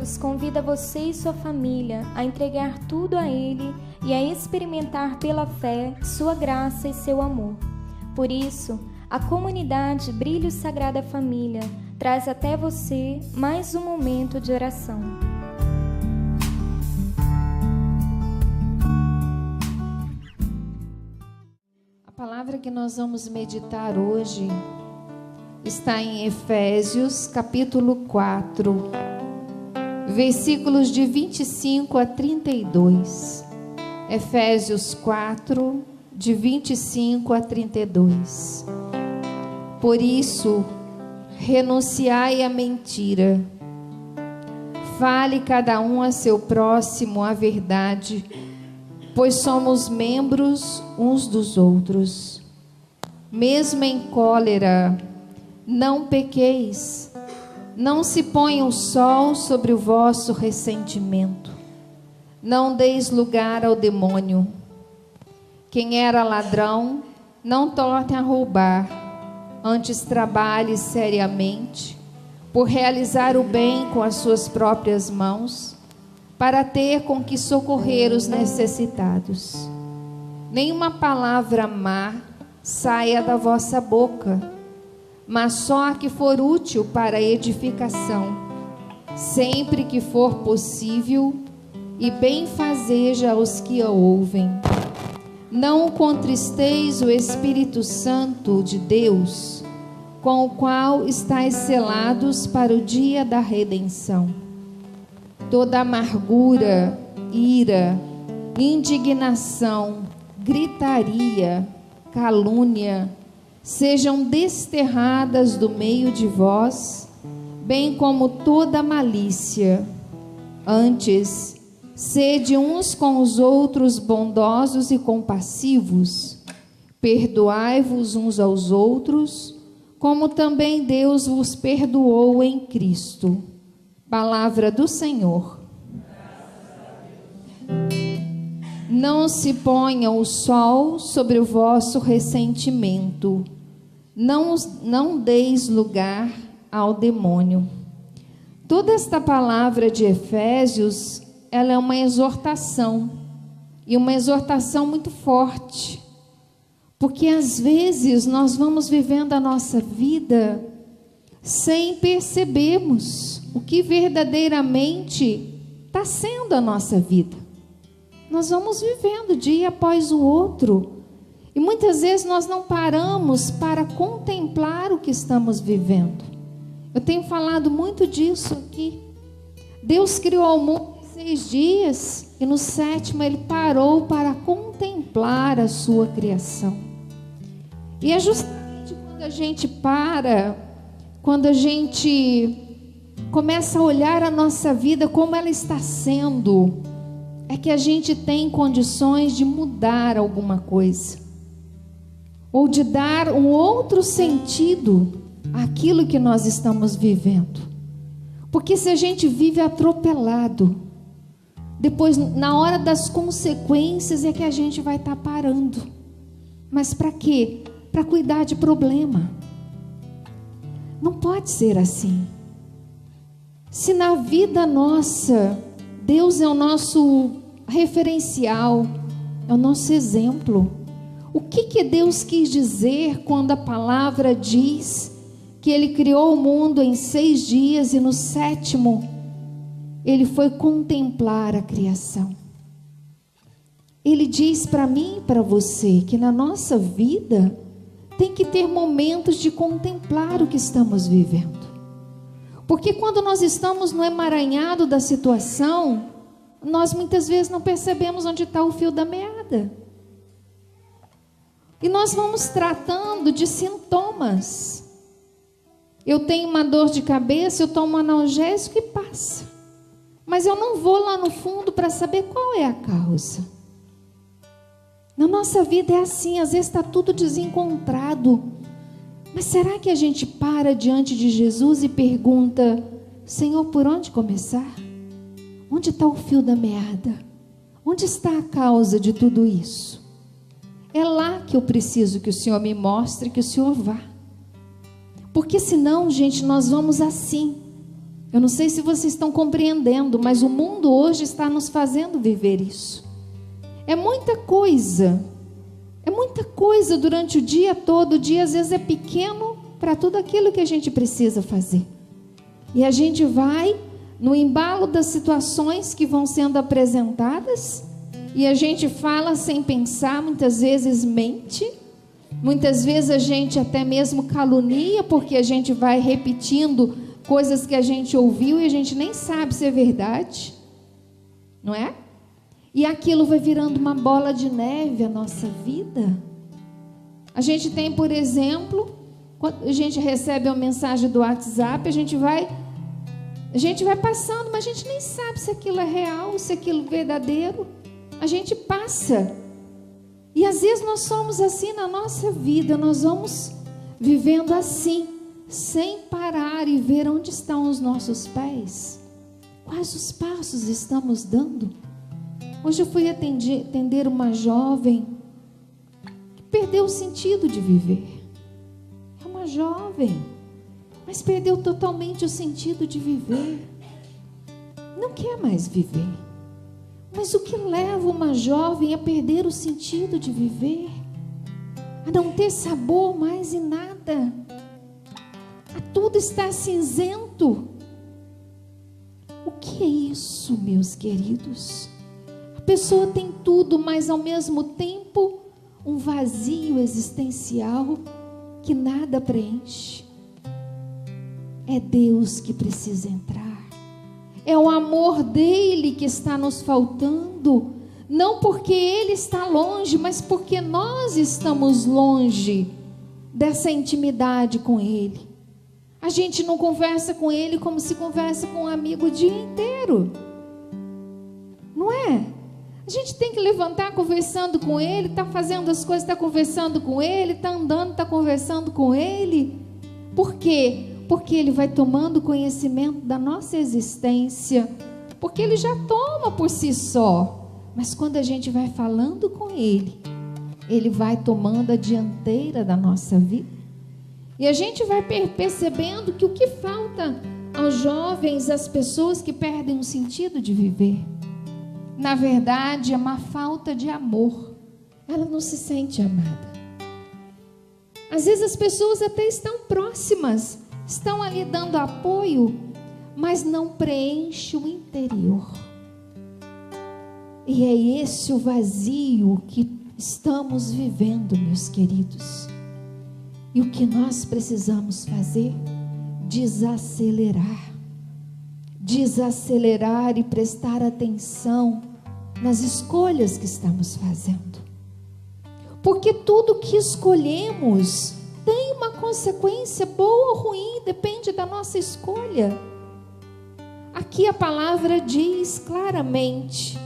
Deus convida você e sua família a entregar tudo a Ele e a experimentar pela fé sua graça e seu amor. Por isso, a comunidade Brilho Sagrada Família traz até você mais um momento de oração. A palavra que nós vamos meditar hoje está em Efésios, capítulo 4, versículos de 25 a 32. Efésios 4, de 25 a 32. Por isso, renunciai à mentira. Fale cada um a seu próximo a verdade, pois somos membros uns dos outros. Mesmo em cólera, não pequeis, não se ponha o sol sobre o vosso ressentimento. Não deis lugar ao demônio. Quem era ladrão, não torne a roubar, antes trabalhe seriamente, por realizar o bem com as suas próprias mãos, para ter com que socorrer os necessitados. Nenhuma palavra má saia da vossa boca, mas só a que for útil para a edificação, sempre que for possível, e benfazeja os que a ouvem. Não contristeis o Espírito Santo de Deus, com o qual estáis selados para o dia da redenção. Toda amargura, ira, indignação, gritaria, calúnia, sejam desterradas do meio de vós, bem como toda malícia. Antes, sede uns com os outros bondosos e compassivos, perdoai-vos uns aos outros, como também Deus vos perdoou em Cristo. Palavra do Senhor. Não se ponha o sol sobre o vosso ressentimento. Não deis lugar ao demônio. Toda esta palavra de Efésios, ela é uma exortação, e uma exortação muito forte, porque às vezes nós vamos vivendo a nossa vida sem percebermos o que verdadeiramente está sendo a nossa vida. Nós vamos vivendo dia após o outro, e muitas vezes nós não paramos para contemplar o que estamos vivendo. Eu tenho falado muito disso aqui. Deus criou o mundo em 6 dias, e no 7º Ele parou para contemplar a sua criação. E é justamente quando a gente para, quando a gente começa a olhar a nossa vida como ela está sendo, é que a gente tem condições de mudar alguma coisa, ou de dar um outro sentido àquilo que nós estamos vivendo. Porque se a gente vive atropelado, depois na hora das consequências é que a gente vai estar parando. Mas para quê? Para cuidar de problema. Não pode ser assim. Se na vida nossa Deus é o nosso referencial, é o nosso exemplo, o que Deus quis dizer quando a palavra diz que Ele criou o mundo em 6 dias e no 7º Ele foi contemplar a criação? Ele diz para mim e para você que na nossa vida tem que ter momentos de contemplar o que estamos vivendo. Porque quando nós estamos no emaranhado da situação, nós muitas vezes não percebemos onde está o fio da meada. E nós vamos tratando de sintomas. Eu tenho uma dor de cabeça, eu tomo um analgésico e passa. Mas eu não vou lá no fundo para saber qual é a causa. Na nossa vida é assim, às vezes está tudo desencontrado. Mas será que a gente para diante de Jesus e pergunta: Senhor, por onde começar? Onde está o fio da meada? Onde está a causa de tudo isso? É lá que eu preciso que o Senhor me mostre, que o Senhor vá. Porque senão, gente, nós vamos assim. Eu não sei se vocês estão compreendendo, mas o mundo hoje está nos fazendo viver isso. É muita coisa durante o dia todo. O dia às vezes é pequeno para tudo aquilo que a gente precisa fazer. E a gente vai no embalo das situações que vão sendo apresentadas, e a gente fala sem pensar, muitas vezes mente, muitas vezes a gente até mesmo calunia, porque a gente vai repetindo coisas que a gente ouviu e a gente nem sabe se é verdade, não é? E aquilo vai virando uma bola de neve a nossa vida. A gente tem, por exemplo, quando a gente recebe uma mensagem do WhatsApp, a gente vai passando, mas a gente nem sabe se aquilo é real, se aquilo é verdadeiro. A gente passa. E às vezes nós somos assim na nossa vida, nós vamos vivendo assim, sem parar e ver onde estão os nossos pés. Quais os passos estamos dando? Hoje eu fui atender uma jovem que perdeu o sentido de viver. É uma jovem, mas perdeu totalmente o sentido de viver. Não quer mais viver. Mas o que leva uma jovem a perder o sentido de viver? A não ter sabor mais em nada. A tudo estar cinzento. O que é isso, meus queridos? A pessoa tem tudo, mas ao mesmo tempo um vazio existencial que nada preenche. É Deus que precisa entrar. É o amor dele que está nos faltando. Não porque ele está longe, mas porque nós estamos longe dessa intimidade com ele. A gente não conversa com ele como se conversa com um amigo o dia inteiro. Não é? A gente tem que levantar conversando com ele, está fazendo as coisas, está conversando com ele, está andando, está conversando com ele. Por quê? Porque ele vai tomando conhecimento da nossa existência, porque ele já toma por si só, mas quando a gente vai falando com ele, ele vai tomando a dianteira da nossa vida, e a gente vai percebendo que o que falta aos jovens, às pessoas que perdem o sentido de viver, na verdade é uma falta de amor. Ela não se sente amada. Às vezes as pessoas até estão próximas, estão ali dando apoio, mas não preenche o interior. E é esse o vazio que estamos vivendo, meus queridos. E o que nós precisamos fazer? Desacelerar. Desacelerar e prestar atenção nas escolhas que estamos fazendo. Porque tudo que escolhemos tem uma consequência boa ou ruim, depende da nossa escolha. Aqui a palavra diz claramente,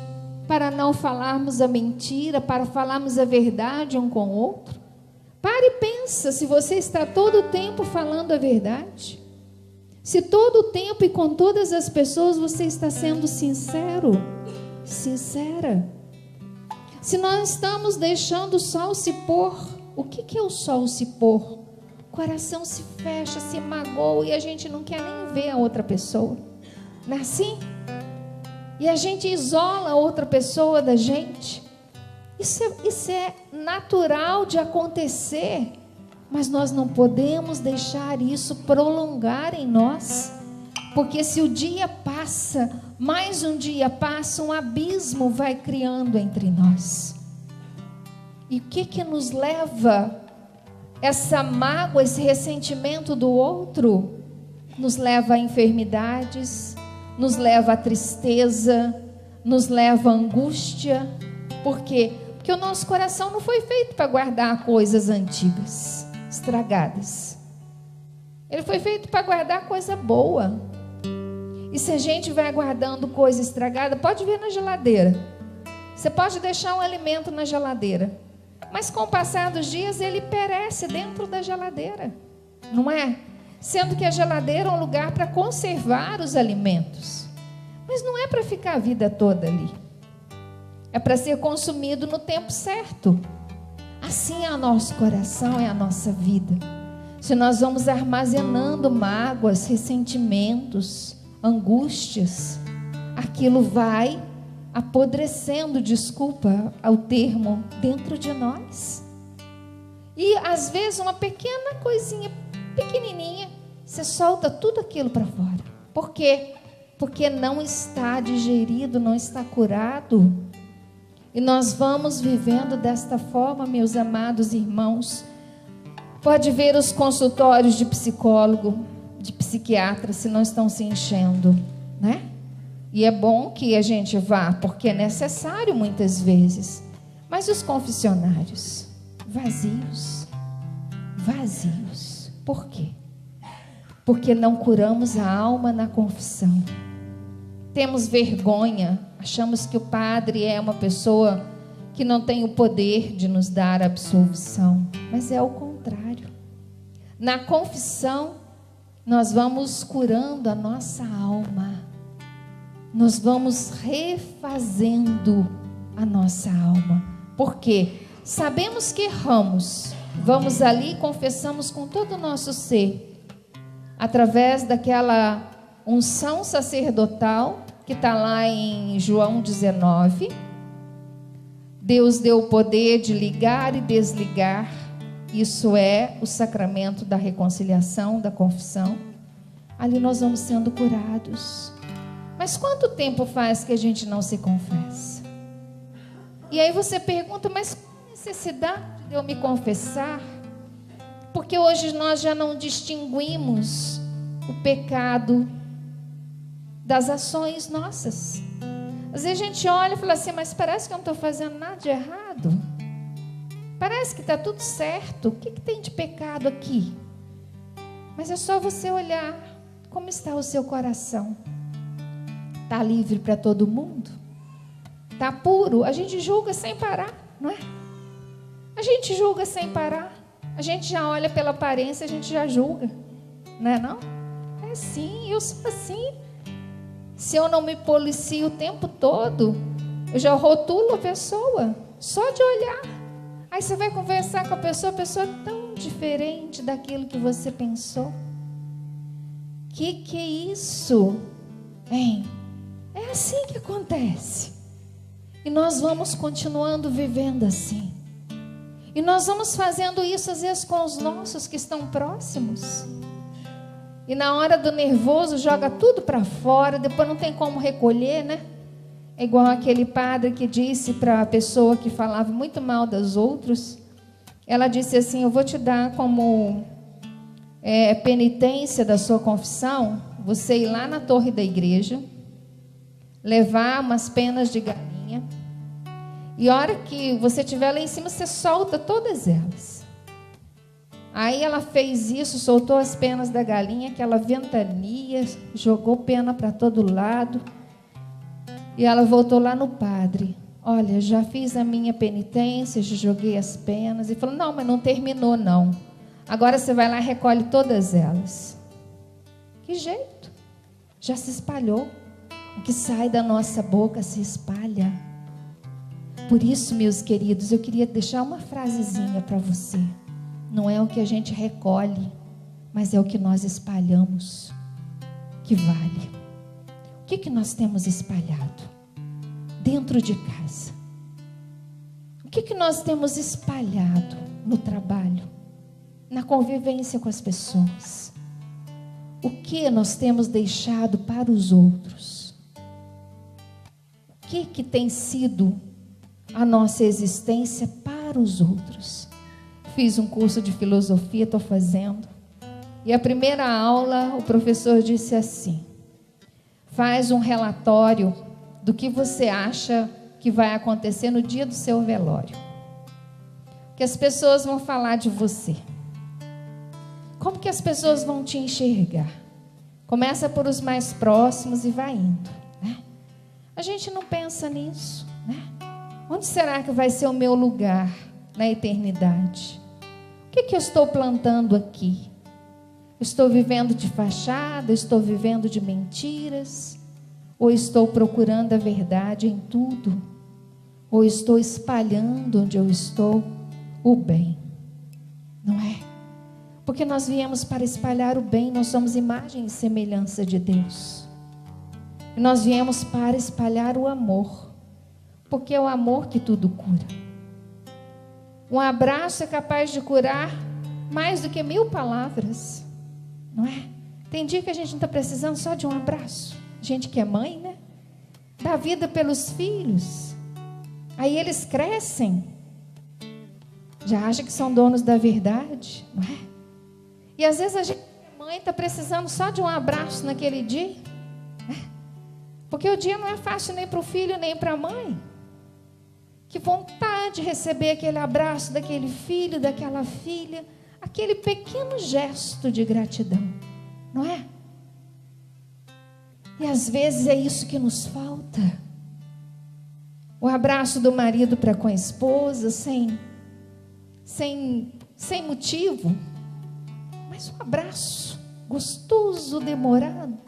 para não falarmos a mentira, para falarmos a verdade um com o outro. Pare e pensa se você está todo o tempo falando a verdade. Se todo o tempo e com todas as pessoas você está sendo sincero, sincera. Se nós estamos deixando o sol se pôr. O que é o sol se pôr? O coração se fecha, se magoa e a gente não quer nem ver a outra pessoa. Não é assim? E a gente isola a outra pessoa da gente. Isso é natural de acontecer, mas nós não podemos deixar isso prolongar em nós, porque se o dia passa, mais um dia passa, um abismo vai criando entre nós. E o que nos leva essa mágoa, esse ressentimento do outro? Nos leva a enfermidades, nos leva a tristeza, nos leva a angústia. Por quê? Porque o nosso coração não foi feito para guardar coisas antigas, estragadas. Ele foi feito para guardar coisa boa. E se a gente vai guardando coisa estragada, pode ver na geladeira. Você pode deixar um alimento na geladeira, mas com o passar dos dias ele perece dentro da geladeira, não é? Sendo que a geladeira é um lugar para conservar os alimentos, mas não é para ficar a vida toda ali. É para ser consumido no tempo certo. Assim é o nosso coração, é a nossa vida. Se nós vamos armazenando mágoas, ressentimentos, angústias, aquilo vai apodrecendo, desculpa o termo, dentro de nós. E às vezes uma pequena coisinha, pequenininha, você solta tudo aquilo para fora. Por quê? Porque não está digerido, não está curado. E nós vamos vivendo desta forma, meus amados irmãos. Pode ver os consultórios de psicólogo, de psiquiatra, se não estão se enchendo, né? E é bom que a gente vá, porque é necessário muitas vezes. Mas os confessionários, vazios, vazios. Por quê? Porque não curamos a alma na confissão. Temos vergonha, achamos que o padre é uma pessoa que não tem o poder de nos dar a absolvição, mas é o contrário. Na confissão, nós vamos curando a nossa alma, nós vamos refazendo a nossa alma. Por quê? Sabemos que erramos, vamos ali e confessamos com todo o nosso ser, através daquela unção sacerdotal que está lá em João 19. Deus deu o poder de ligar e desligar. Isso é o sacramento da reconciliação, da confissão. Ali nós vamos sendo curados. Mas quanto tempo faz que a gente não se confessa? E aí você pergunta, mas qual a necessidade de eu me confessar? Porque hoje nós já não distinguimos o pecado das ações nossas. Às vezes a gente olha e fala assim, mas parece que eu não estou fazendo nada de errado. Parece que está tudo certo. O que tem de pecado aqui? Mas é só você olhar como está o seu coração. Está livre para todo mundo? Está puro? A gente julga sem parar, não é? A gente julga sem parar. A gente já olha pela aparência, a gente já julga. Não é não? É assim, eu sou assim. Se eu não me policio o tempo todo, eu já rotulo a pessoa, só de olhar. Aí você vai conversar com a pessoa é tão diferente daquilo que você pensou. Que é isso? Hein? É assim que acontece. E nós vamos continuando vivendo assim. E nós vamos fazendo isso às vezes com os nossos que estão próximos. E na hora do nervoso joga tudo para fora, depois não tem como recolher, né? É igual aquele padre que disse para a pessoa que falava muito mal dos outros. Ela disse assim, eu vou te dar como penitência da sua confissão, você ir lá na torre da igreja, levar umas penas de galinha, e a hora que você estiver lá em cima, você solta todas elas. Aí ela fez isso, soltou as penas da galinha, aquela ventania, jogou pena para todo lado. E ela voltou lá no padre. Olha, já fiz a minha penitência, já joguei as penas. E falou, não, mas não terminou não. Agora você vai lá e recolhe todas elas. Que jeito? Já se espalhou. O que sai da nossa boca se espalha. Por isso, meus queridos, eu queria deixar uma frasezinha para você. Não é o que a gente recolhe, mas é o que nós espalhamos que vale. O que nós temos espalhado dentro de casa? O que nós temos espalhado no trabalho, na convivência com as pessoas? O que nós temos deixado para os outros? O que tem sido a nossa existência para os outros? Fiz um curso de filosofia, estou fazendo. E a primeira aula, o professor disse assim, faz um relatório do que você acha que vai acontecer no dia do seu velório. Que as pessoas vão falar de você. Como que as pessoas vão te enxergar? Começa por os mais próximos e vai indo, né? A gente não pensa nisso, né? Onde será que vai ser o meu lugar na eternidade? O que eu estou plantando aqui? Estou vivendo de fachada? Estou vivendo de mentiras? Ou estou procurando a verdade em tudo? Ou estou espalhando onde eu estou o bem? Não é? Porque nós viemos para espalhar o bem, nós somos imagem e semelhança de Deus. E nós viemos para espalhar o amor, porque é o amor que tudo cura. Um abraço é capaz de curar mais do que 1000 palavras, não é? Tem dia que a gente não está precisando só de um abraço. Gente que é mãe, né? Dá vida pelos filhos. Aí eles crescem, já acham que são donos da verdade, não é? E às vezes a gente, mãe, está precisando só de um abraço naquele dia, né? Porque o dia não é fácil nem para o filho, nem para a mãe. Que vontade de receber aquele abraço daquele filho, daquela filha, aquele pequeno gesto de gratidão, não é? E às vezes é isso que nos falta. O abraço do marido para com a esposa, sem motivo, mas um abraço gostoso, demorado.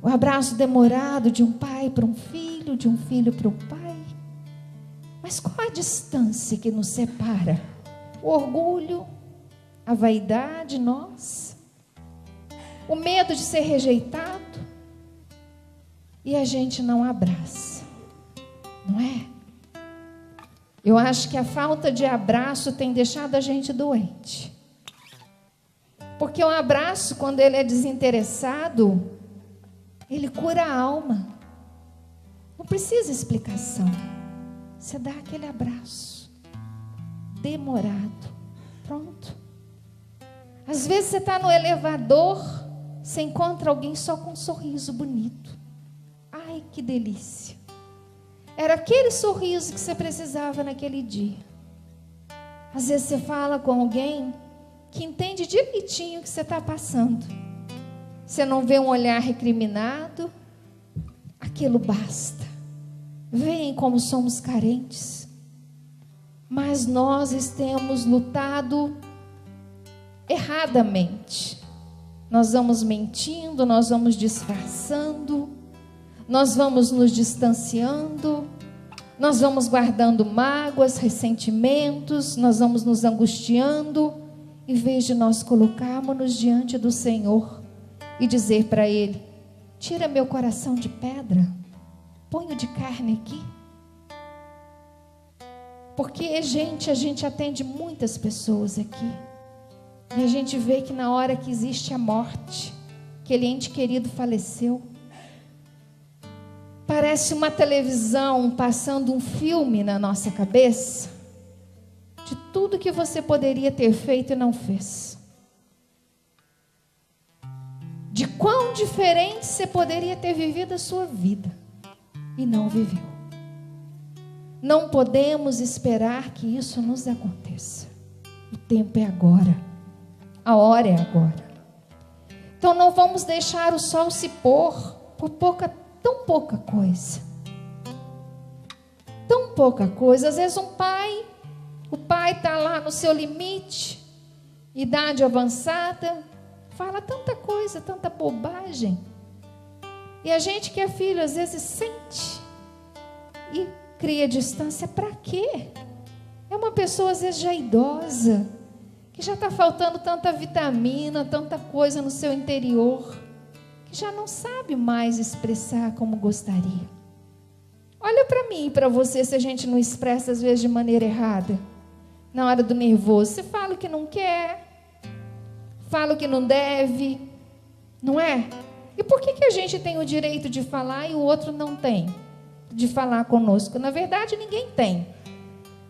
O abraço demorado de um pai para um filho, de um filho para o pai. Mas qual a distância que nos separa? O orgulho, a vaidade, nós, o medo de ser rejeitado, e a gente não abraça, não é? Eu acho que a falta de abraço tem deixado a gente doente. Porque o abraço, quando ele é desinteressado, ele cura a alma. Não precisa explicação. Você dá aquele abraço demorado, pronto. Às vezes você está no elevador, você encontra alguém só com um sorriso bonito. Ai, que delícia. Era aquele sorriso que você precisava naquele dia. Às vezes você fala com alguém que entende direitinho o que você está passando. Você não vê um olhar recriminado, aquilo basta. Veem como somos carentes. Mas nós temos lutado erradamente. Nós vamos mentindo, nós vamos disfarçando, nós vamos nos distanciando, nós vamos guardando mágoas, ressentimentos, nós vamos nos angustiando, em vez de nós colocarmos-nos diante do Senhor e dizer para Ele: tira meu coração de pedra, ponho de carne aqui. Porque, gente, a gente atende muitas pessoas aqui. E a gente vê que na hora que existe a morte, aquele ente querido faleceu. Parece uma televisão passando um filme na nossa cabeça, de tudo que você poderia ter feito e não fez. De quão diferente você poderia ter vivido a sua vida e não viveu. Não podemos esperar que isso nos aconteça. O tempo é agora. A hora é agora. Então não vamos deixar o sol se pôr por tão pouca coisa. Tão pouca coisa. Às vezes o pai está lá no seu limite, idade avançada, fala tanta coisa, tanta bobagem. E a gente que é filho, às vezes sente e cria distância. Para quê? É uma pessoa às vezes já idosa, que já está faltando tanta vitamina, tanta coisa no seu interior, que já não sabe mais expressar como gostaria. Olha para mim e para você, se a gente não expressa às vezes de maneira errada. Na hora do nervoso, você fala o que não quer, fala o que não deve, não é? E por que a gente tem o direito de falar e o outro não tem? De falar conosco. Na verdade, ninguém tem.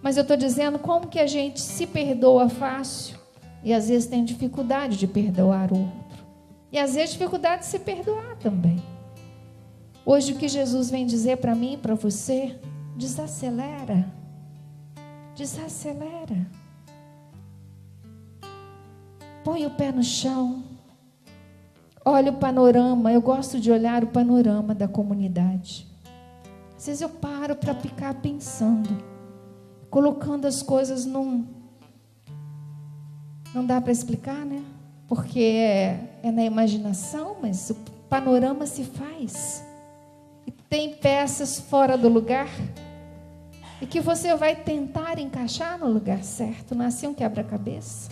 Mas eu estou dizendo como que a gente se perdoa fácil e às vezes tem dificuldade de perdoar o outro. E às vezes dificuldade de se perdoar também. Hoje o que Jesus vem dizer para mim e para você: desacelera. Desacelera. Põe o pé no chão. Olha o panorama. Eu gosto de olhar o panorama da comunidade. Às vezes eu paro para ficar pensando, colocando as coisas num... Não dá para explicar, né? Porque é na imaginação, mas o panorama se faz. E tem peças fora do lugar e que você vai tentar encaixar no lugar certo. Não é assim um quebra-cabeça?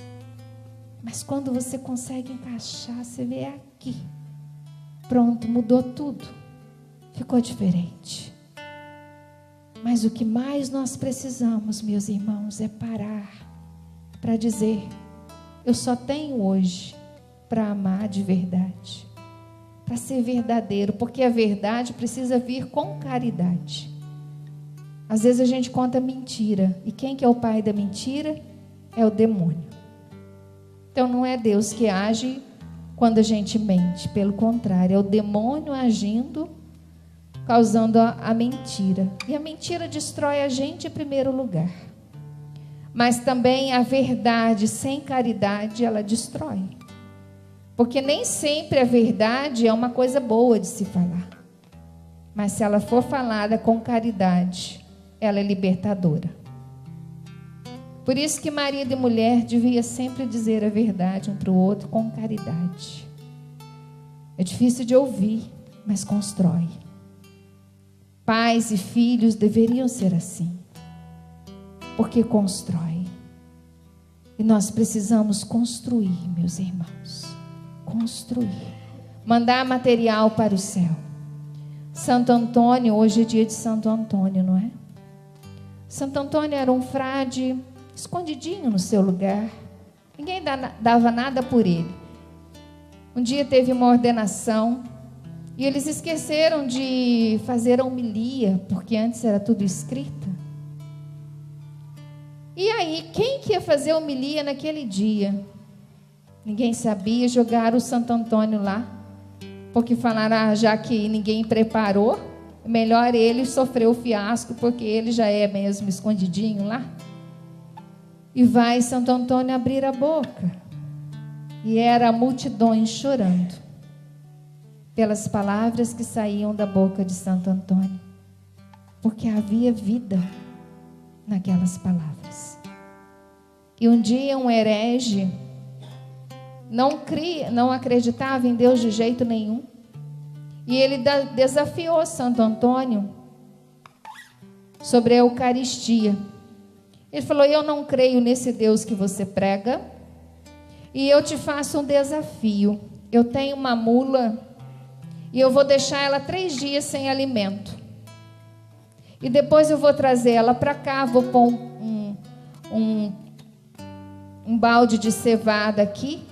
Mas quando você consegue encaixar, você vê aqui. pronto, mudou tudo. Ficou diferente. Mas o que mais nós precisamos, meus irmãos, é parar para dizer: eu só tenho hoje para amar de verdade, para ser verdadeiro, porque a verdade precisa vir com caridade. Às vezes a gente conta mentira, e quem que é o pai da mentira? É o demônio. Então não é Deus que age quando a gente mente, pelo contrário, é o demônio agindo, causando a mentira. E a mentira destrói a gente em primeiro lugar. Mas também a verdade sem caridade, ela destrói. Porque nem sempre a verdade é uma coisa boa de se falar. Mas se ela for falada com caridade, ela é libertadora. Por isso que marido e mulher devia sempre dizer a verdade um para o outro com caridade. É difícil de ouvir, mas constrói. Pais e filhos deveriam ser assim, porque constrói. E nós precisamos construir, meus irmãos, construir, mandar material para o céu. Santo Antônio, hoje é dia de Santo Antônio, não é? Santo Antônio era um frade escondidinho no seu lugar, ninguém dava nada por ele. Um dia teve uma ordenação e eles esqueceram de fazer a homilia, porque antes era tudo escrita. E aí, quem que ia fazer a homilia naquele dia? Ninguém sabia, jogaram o Santo Antônio lá, porque falaram, já que ninguém preparou, melhor ele sofrer o fiasco, porque ele já é mesmo escondidinho lá. E vai Santo Antônio abrir a boca, e era multidões chorando pelas palavras que saíam da boca de Santo Antônio, porque havia vida naquelas palavras. E um dia um herege não acreditava em Deus de jeito nenhum, e ele desafiou Santo Antônio sobre a Eucaristia. Ele falou, eu não creio nesse Deus que você prega, e eu te faço um desafio. Eu tenho uma mula, e eu vou deixar ela 3 dias sem alimento. E depois eu vou trazer ela para cá, vou pôr um balde de cevada aqui,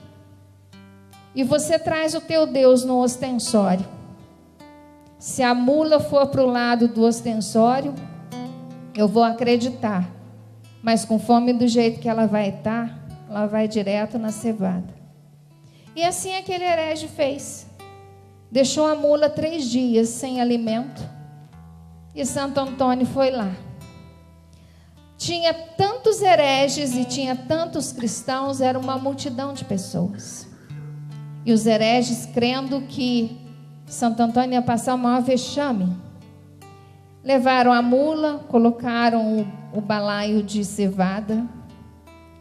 e você traz o teu Deus no ostensório. Se a mula for para o lado do ostensório, eu vou acreditar. Mas conforme do jeito que ela vai estar, ela vai direto na cevada. E assim aquele herege fez. Deixou a mula 3 dias sem alimento. E Santo Antônio foi lá. Tinha tantos hereges e tinha tantos cristãos, era uma multidão de pessoas. E os hereges, crendo que Santo Antônio ia passar o maior vexame, levaram a mula, colocaram o balaio de cevada,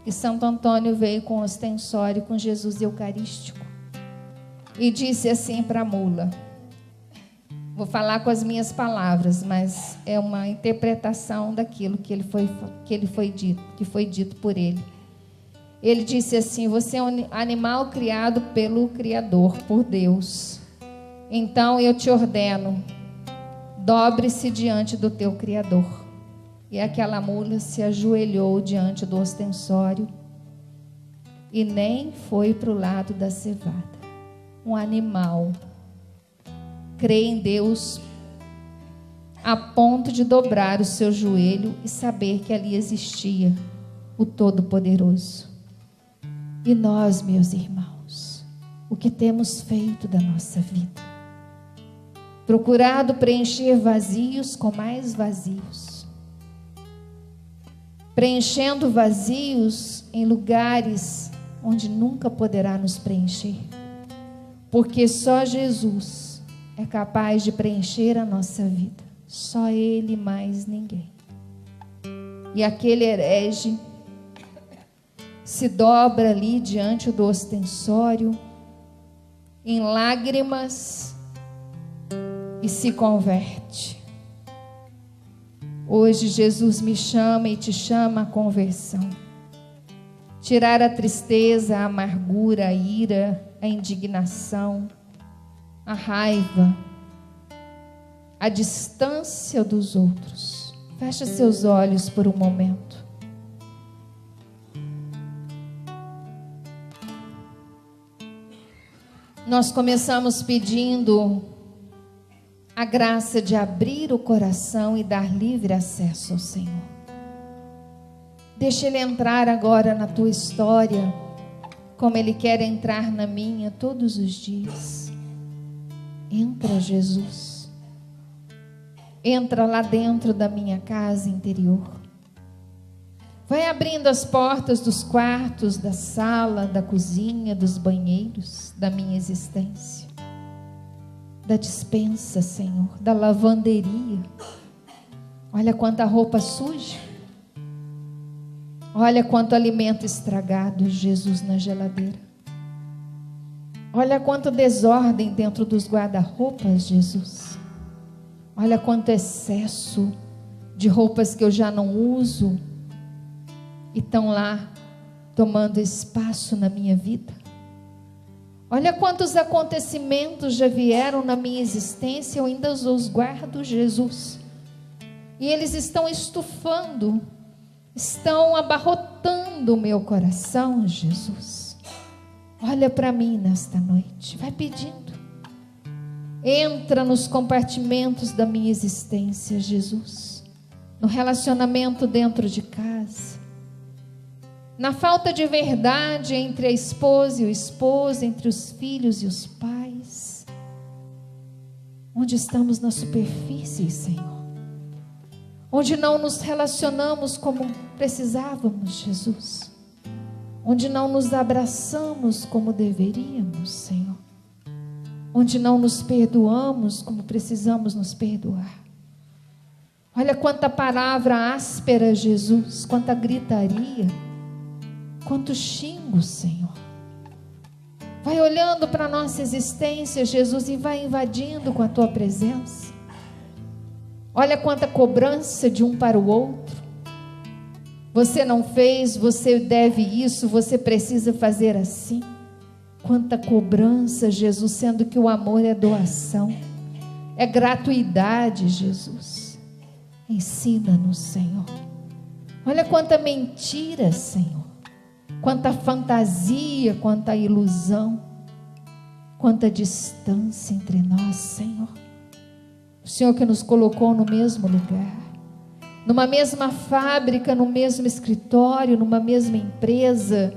e Santo Antônio veio com o ostensório, com Jesus Eucarístico, e disse assim para a mula, vou falar com as minhas palavras, mas é uma interpretação daquilo que foi dito por ele. Ele disse assim, você é um animal criado pelo Criador, por Deus. Então eu te ordeno, dobre-se diante do teu Criador. E aquela mula se ajoelhou diante do ostensório e nem foi para o lado da cevada. Um animal crê em Deus a ponto de dobrar o seu joelho e saber que ali existia o Todo-Poderoso. E nós, meus irmãos, o que temos feito da nossa vida? Procurado preencher vazios com mais vazios. Preenchendo vazios em lugares onde nunca poderá nos preencher. Porque só Jesus é capaz de preencher a nossa vida. Só Ele, mais ninguém. E aquele herege se dobra ali diante do ostensório, em lágrimas, e se converte. Hoje Jesus me chama e te chama à conversão. Tirar a tristeza, a amargura, a ira, a indignação, a raiva, a distância dos outros. Feche seus olhos por um momento. Nós começamos pedindo a graça de abrir o coração e dar livre acesso ao Senhor. Deixa Ele entrar agora na tua história, como Ele quer entrar na minha todos os dias. Entra, Jesus. Entra lá dentro da minha casa interior. Vai abrindo as portas dos quartos, da sala, da cozinha, dos banheiros, da minha existência. Da despensa, Senhor, da lavanderia. Olha quanta roupa suja. Olha quanto alimento estragado, Jesus, na geladeira. Olha quanto desordem dentro dos guarda-roupas, Jesus. Olha quanto excesso de roupas que eu já não uso e estão lá tomando espaço na minha vida. Olha quantos acontecimentos já vieram na minha existência, eu ainda os guardo, Jesus. E eles estão estufando, estão abarrotando o meu coração, Jesus. Olha para mim nesta noite, vai pedindo. Entra nos compartimentos da minha existência, Jesus. No relacionamento dentro de casa. Na falta de verdade entre a esposa e o esposo, entre os filhos e os pais. Onde estamos na superfície, Senhor. Onde não nos relacionamos como precisávamos, Jesus. Onde não nos abraçamos como deveríamos, Senhor. Onde não nos perdoamos como precisamos nos perdoar. Olha quanta palavra áspera, Jesus, quanta gritaria. Quanto xingo, Senhor. Vai olhando para a nossa existência, Jesus, e vai invadindo com a tua presença. Olha quanta cobrança de um para o outro. Você não fez, você deve isso, você precisa fazer assim. Quanta cobrança, Jesus, sendo que o amor é doação, é gratuidade, Jesus. Ensina-nos, Senhor. Olha quanta mentira, Senhor. Quanta fantasia, quanta ilusão, quanta distância entre nós, Senhor. O Senhor que nos colocou no mesmo lugar, numa mesma fábrica, no mesmo escritório, numa mesma empresa,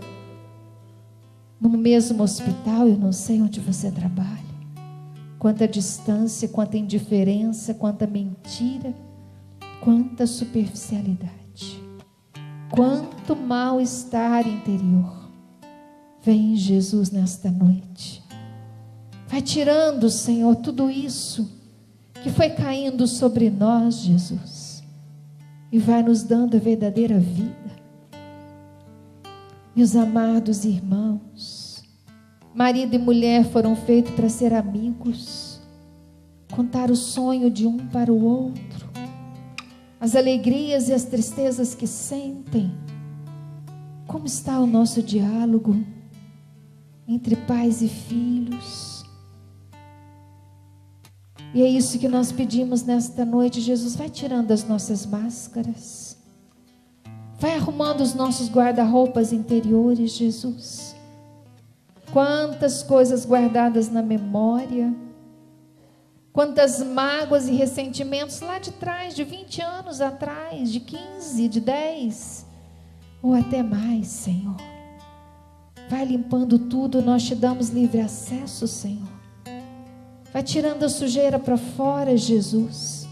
no mesmo hospital, eu não sei onde você trabalha. Quanta distância, quanta indiferença, quanta mentira, quanta superficialidade. Quanto mal-estar interior. Vem, Jesus, nesta noite. Vai tirando, Senhor, tudo isso que foi caindo sobre nós, Jesus. E vai nos dando a verdadeira vida. Meus amados irmãos, marido e mulher foram feitos para ser amigos. Contar o sonho de um para o outro. As alegrias e as tristezas que sentem. Como está o nosso diálogo entre pais e filhos? E é isso que nós pedimos nesta noite. Jesus, vai tirando as nossas máscaras. Vai arrumando os nossos guarda-roupas interiores, Jesus. Quantas coisas guardadas na memória. Quantas mágoas e ressentimentos lá de trás, de 20 anos atrás, de 15, de 10, ou até mais, Senhor. Vai limpando tudo, nós te damos livre acesso, Senhor. Vai tirando a sujeira para fora, Jesus.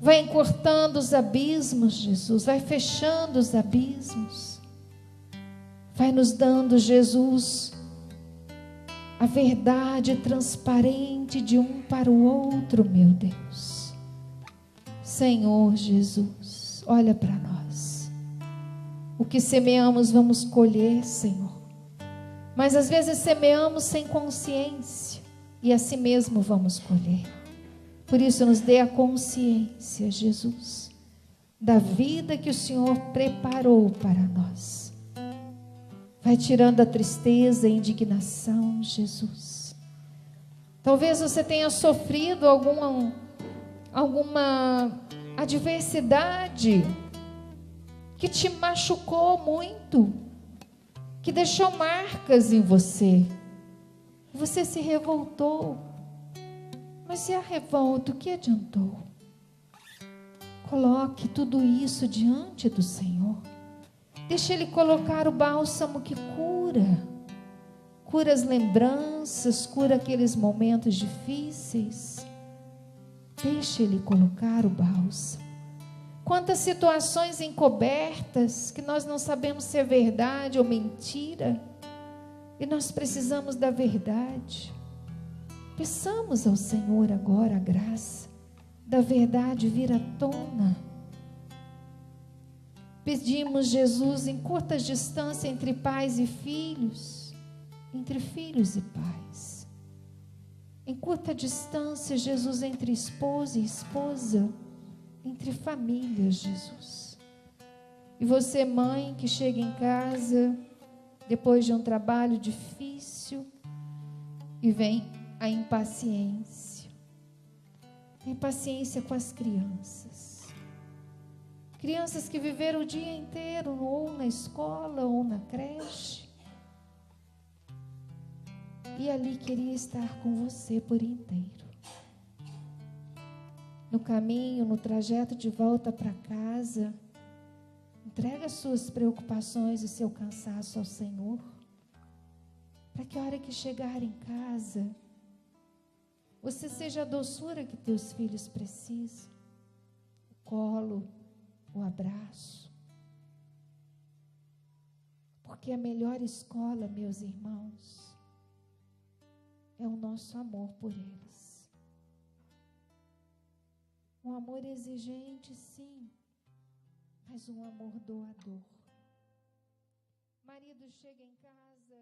Vai encurtando os abismos, Jesus. Vai fechando os abismos. Vai nos dando, Jesus, a verdade transparente de um para o outro, meu Deus. Senhor Jesus, olha para nós. O que semeamos vamos colher, Senhor. Mas às vezes semeamos sem consciência e assim mesmo vamos colher. Por isso nos dê a consciência, Jesus, da vida que o Senhor preparou para nós. Vai tirando a tristeza, a indignação, Jesus. Talvez você tenha sofrido alguma adversidade que te machucou muito, que deixou marcas em você. Você se revoltou. Mas se a revolta, o que adiantou? Coloque tudo isso diante do Senhor. Deixe Ele colocar o bálsamo que cura. Cura as lembranças, cura aqueles momentos difíceis. Deixe Ele colocar o bálsamo. Quantas situações encobertas que nós não sabemos se é verdade ou mentira. E nós precisamos da verdade. Peçamos ao Senhor agora a graça da verdade vir à tona. Pedimos, Jesus, em curta distância entre pais e filhos, entre filhos e pais. Em curta distância, Jesus, entre esposa e esposa, entre famílias, Jesus. E você, mãe, que chega em casa depois de um trabalho difícil e vem a impaciência. A impaciência com as crianças. Crianças que viveram o dia inteiro ou na escola ou na creche. E ali queria estar com você por inteiro. No caminho, no trajeto de volta para casa, entrega as suas preocupações e seu cansaço ao Senhor. Para que a hora que chegar em casa, você seja a doçura que teus filhos precisam. O colo, o abraço. Porque a melhor escola, meus irmãos, é o nosso amor por eles. Um amor exigente, sim, mas um amor doador. Marido chega em casa